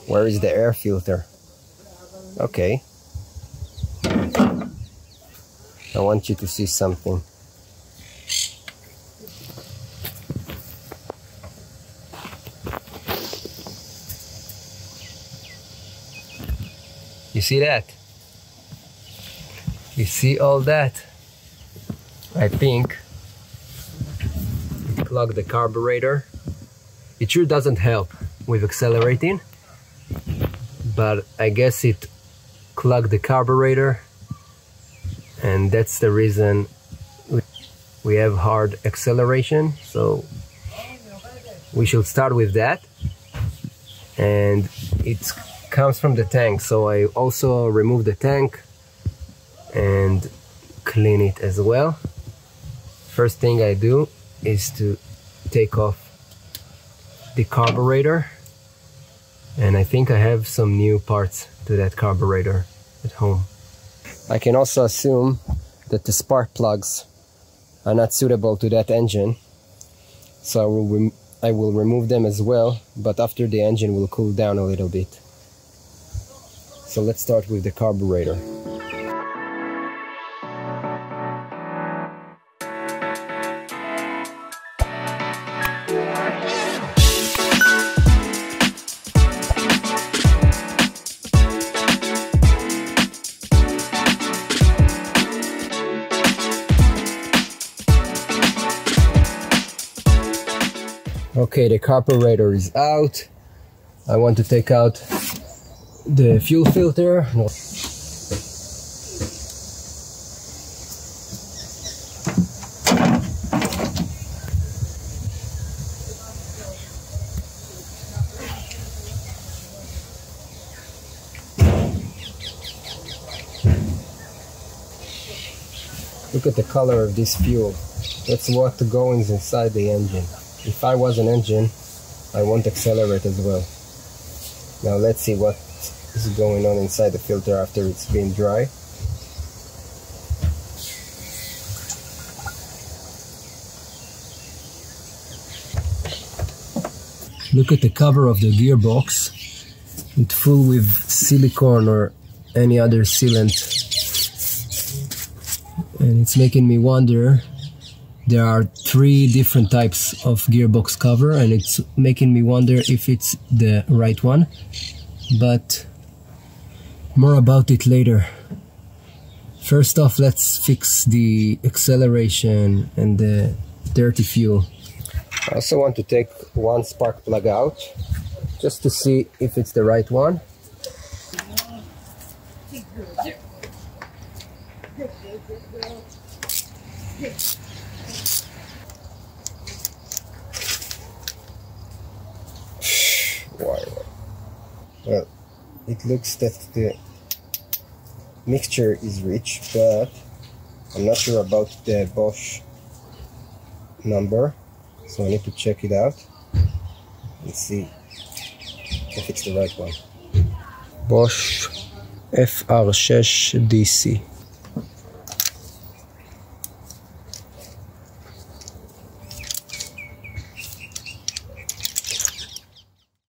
Where is the air filter? Okay. I want you to see something. You see that? You see all that? I think it clogged the carburetor. It sure doesn't help with accelerating, but I guess it clogged the carburetor, and that's the reason we have hard acceleration. So we should start with that, and it comes from the tank, so I also remove the tank and clean it as well. First thing I do is to take off the carburetor, and I think I have some new parts to that carburetor at home. I can also assume that the spark plugs are not suitable to that engine, so I will remove them as well, but after the engine will cool down a little bit. So let's start with the carburetor. Okay, the carburetor is out. I want to take out the fuel filter. Look at the color of this fuel. That's what goes inside the engine. If I was an engine, I won't accelerate as well. Now let's see what is going on inside the filter after it's been dry. Look at the cover of the gearbox. It's full with silicone or any other sealant, and it's making me wonder. There are 3 different types of gearbox cover, and it's making me wonder if it's the right one, but more about it later. First off, let's fix the acceleration and the dirty fuel. I also want to take one spark plug out just to see if it's the right one. Well, it looks that the mixture is rich, but I'm not sure about the Bosch number, so I need to check it out and see if it's the right one. Bosch FR6DC.